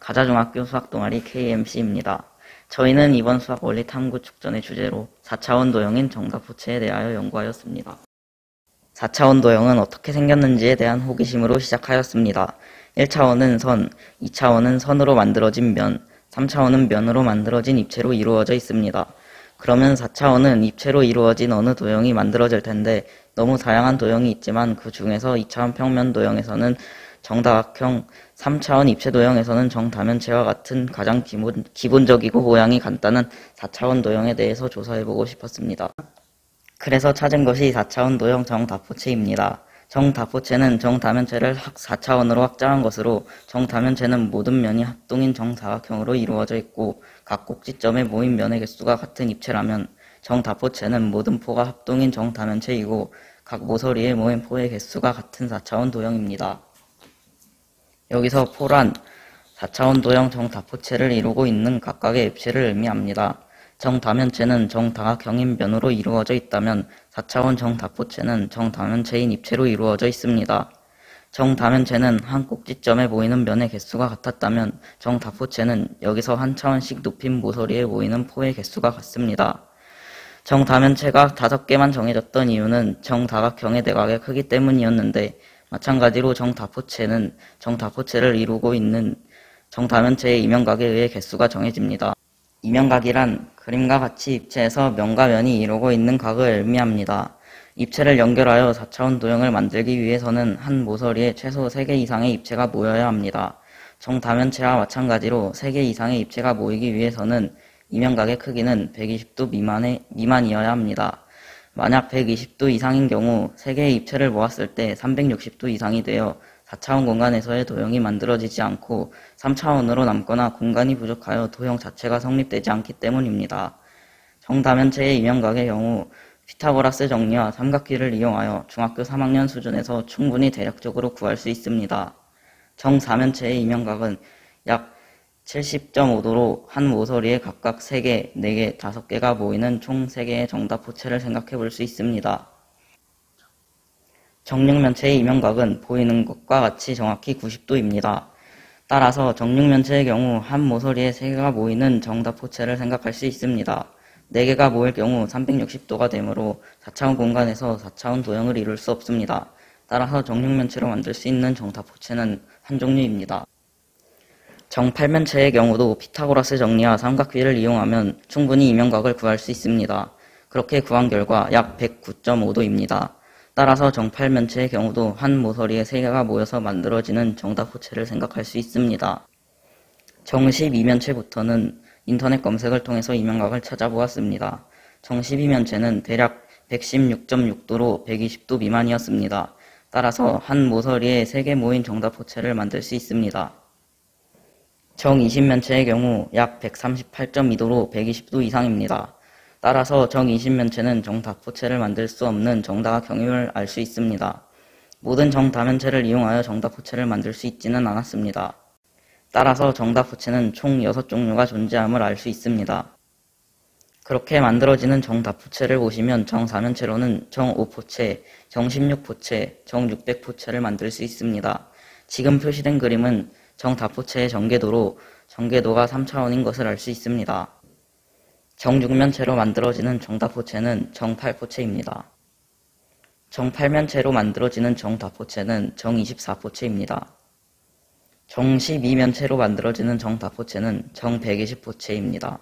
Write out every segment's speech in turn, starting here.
가자중학교 수학동아리 KMC입니다. 저희는 이번 수학 원리 탐구 축전의 주제로 4차원 도형인 정답부채에 대하여 연구하였습니다. 4차원 도형은 어떻게 생겼는지에 대한 호기심으로 시작하였습니다. 1차원은 선, 2차원은 선으로 만들어진 면, 3차원은 면으로 만들어진 입체로 이루어져 있습니다. 그러면 4차원은 입체로 이루어진 어느 도형이 만들어질 텐데 너무 다양한 도형이 있지만 그 중에서 2차원 평면 도형에서는 정다각형, 3차원 입체 도형에서는 정다면체와 같은 가장 기본적이고 모양이 간단한 4차원 도형에 대해서 조사해보고 싶었습니다. 그래서 찾은 것이 4차원 도형 정다포체입니다. 정다포체는 정다면체를 4차원으로 확장한 것으로 정다면체는 모든 면이 합동인 정사각형으로 이루어져 있고 각 꼭지점에 모인 면의 개수가 같은 입체라면 정다포체는 모든 포가 합동인 정다면체이고 각 모서리에 모인 포의 개수가 같은 4차원 도형입니다. 여기서 포란 4차원 도형 정다포체를 이루고 있는 각각의 입체를 의미합니다. 정다면체는 정다각형인 면으로 이루어져 있다면 4차원 정다포체는 정다면체인 입체로 이루어져 있습니다. 정다면체는 한 꼭지점에 모이는 면의 개수가 같았다면 정다포체는 여기서 한 차원씩 높인 모서리에 모이는 포의 개수가 같습니다. 정다면체가 5개만 정해졌던 이유는 정다각형의 내각의 크기 때문이었는데 마찬가지로 정다포체는 정다포체를 이루고 있는 정다면체의 이면각에 의해 개수가 정해집니다. 이면각이란 그림과 같이 입체에서 면과 면이 이루고 있는 각을 의미합니다. 입체를 연결하여 4차원 도형을 만들기 위해서는 한 모서리에 최소 3개 이상의 입체가 모여야 합니다. 정다면체와 마찬가지로 3개 이상의 입체가 모이기 위해서는 이면각의 크기는 120도 미만이어야 합니다. 만약 120도 이상인 경우 3개의 입체를 모았을 때 360도 이상이 되어 4차원 공간에서의 도형이 만들어지지 않고 3차원으로 남거나 공간이 부족하여 도형 자체가 성립되지 않기 때문입니다. 정다면체의 이면각의 경우 피타고라스 정리와 삼각기를 이용하여 중학교 3학년 수준에서 충분히 대략적으로 구할 수 있습니다. 정사면체의 이면각은 약 70.5도로 한 모서리에 각각 3개, 4개, 5개가 모이는 총 3개의 정다포체를 생각해 볼 수 있습니다. 정육면체의 이면각은 보이는 것과 같이 정확히 90도입니다. 따라서 정육면체의 경우 한 모서리에 3개가 모이는 정다포체를 생각할 수 있습니다. 4개가 모일 경우 360도가 되므로 4차원 공간에서 4차원 도형을 이룰 수 없습니다. 따라서 정육면체로 만들 수 있는 정다포체는 한 종류입니다. 정팔면체의 경우도 피타고라스 정리와 삼각비를 이용하면 충분히 이면각을 구할 수 있습니다. 그렇게 구한 결과 약 109.5도입니다. 따라서 정팔면체의 경우도 한 모서리에 3개가 모여서 만들어지는 정다포체를 생각할 수 있습니다. 정12면체부터는 인터넷 검색을 통해서 이면각을 찾아보았습니다. 정12면체는 대략 116.6도로 120도 미만이었습니다. 따라서 한 모서리에 3개 모인 정다포체를 만들 수 있습니다. 정20면체의 경우 약 138.2도로 120도 이상입니다. 따라서 정20면체는 정다포체를 만들 수 없는 정다각형임을 알 수 있습니다. 모든 정다면체를 이용하여 정다포체를 만들 수 있지는 않았습니다. 따라서 정다포체는 총 6종류가 존재함을 알 수 있습니다. 그렇게 만들어지는 정다포체를 보시면 정사면체로는 정5포체, 정16포체, 정600포체를 만들 수 있습니다. 지금 표시된 그림은 정다포체의 전개도로 전개도가 3차원인 것을 알 수 있습니다. 정육면체로 만들어지는 정다포체는 정8포체입니다. 정8면체로 만들어지는 정다포체는 정24포체입니다. 정12면체로 만들어지는 정다포체는 정120포체입니다.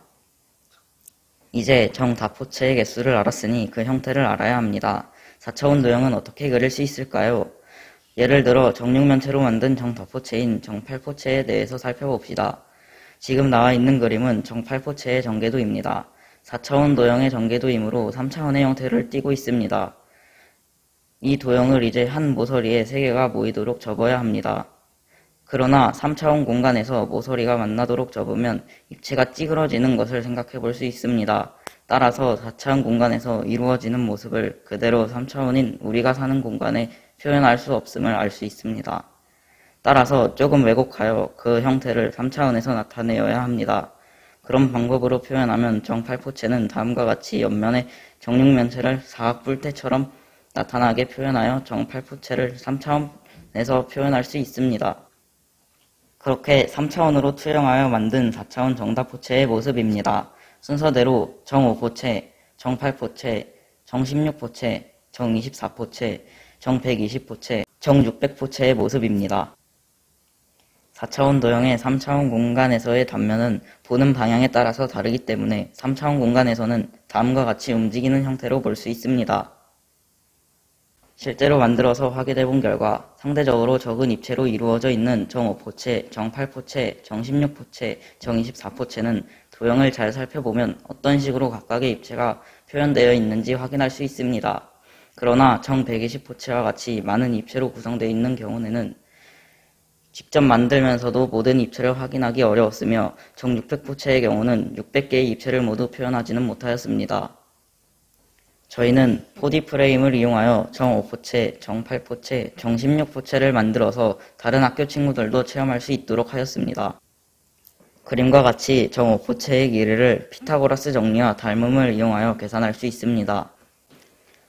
이제 정다포체의 개수를 알았으니 그 형태를 알아야 합니다. 4차원 도형은 어떻게 그릴 수 있을까요? 예를 들어 정육면체로 만든 정다포체인 정8포체에 대해서 살펴봅시다. 지금 나와 있는 그림은 정8포체의 전개도입니다. 4차원 도형의 전개도이므로 3차원의 형태를 띠고 있습니다. 이 도형을 이제 한 모서리에 3개가 모이도록 접어야 합니다. 그러나 3차원 공간에서 모서리가 만나도록 접으면 입체가 찌그러지는 것을 생각해 볼 수 있습니다. 따라서 4차원 공간에서 이루어지는 모습을 그대로 3차원인 우리가 사는 공간에 표현할 수 없음을 알 수 있습니다. 따라서 조금 왜곡하여 그 형태를 3차원에서 나타내어야 합니다. 그런 방법으로 표현하면 정8포체는 다음과 같이 옆면에 정육면체를 사각뿔테처럼 나타나게 표현하여 정8포체를 3차원에서 표현할 수 있습니다. 그렇게 3차원으로 투영하여 만든 4차원 정답포체의 모습입니다. 순서대로 정5포체, 정8포체, 정16포체, 정24포체, 정120포체, 정600포체의 모습입니다. 4차원 도형의 3차원 공간에서의 단면은 보는 방향에 따라서 다르기 때문에 3차원 공간에서는 다음과 같이 움직이는 형태로 볼 수 있습니다. 실제로 만들어서 확인해본 결과 상대적으로 적은 입체로 이루어져 있는 정5포체, 정8포체, 정16포체, 정24포체는 도형을 잘 살펴보면 어떤 식으로 각각의 입체가 표현되어 있는지 확인할 수 있습니다. 그러나 정120포체와 같이 많은 입체로 구성되어 있는 경우에는 직접 만들면서도 모든 입체를 확인하기 어려웠으며 정600포체의 경우는 600개의 입체를 모두 표현하지는 못하였습니다. 저희는 4D 프레임을 이용하여 정5포체, 정8포체, 정16포체를 만들어서 다른 학교 친구들도 체험할 수 있도록 하였습니다. 그림과 같이 정5포체의 길이를 피타고라스 정리와 닮음을 이용하여 계산할 수 있습니다.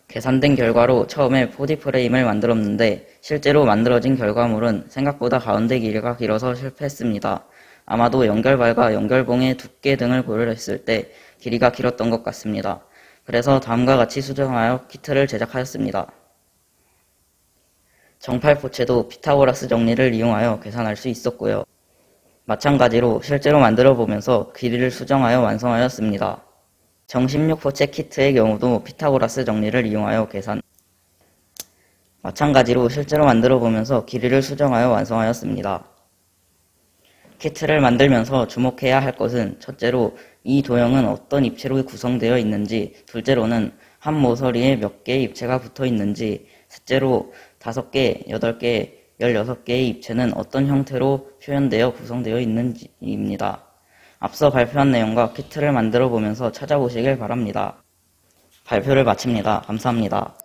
계산된 결과로 처음에 4D 프레임을 만들었는데 실제로 만들어진 결과물은 생각보다 가운데 길이가 길어서 실패했습니다. 아마도 연결발과 연결봉의 두께 등을 고려했을 때 길이가 길었던 것 같습니다. 그래서 다음과 같이 수정하여 키트를 제작하였습니다. 정8포체도 피타고라스 정리를 이용하여 계산할 수 있었고요. 마찬가지로 실제로 만들어 보면서 길이를 수정하여 완성하였습니다. 정16포체 키트의 경우도 피타고라스 정리를 이용하여 마찬가지로 실제로 만들어 보면서 길이를 수정하여 완성하였습니다. 키트를 만들면서 주목해야 할 것은 첫째로 이 도형은 어떤 입체로 구성되어 있는지, 둘째로는 한 모서리에 몇 개의 입체가 붙어 있는지, 셋째로 5개, 8개, 16개의 입체는 어떤 형태로 표현되어 구성되어 있는지입니다. 앞서 발표한 내용과 키트를 만들어 보면서 찾아보시길 바랍니다. 발표를 마칩니다. 감사합니다.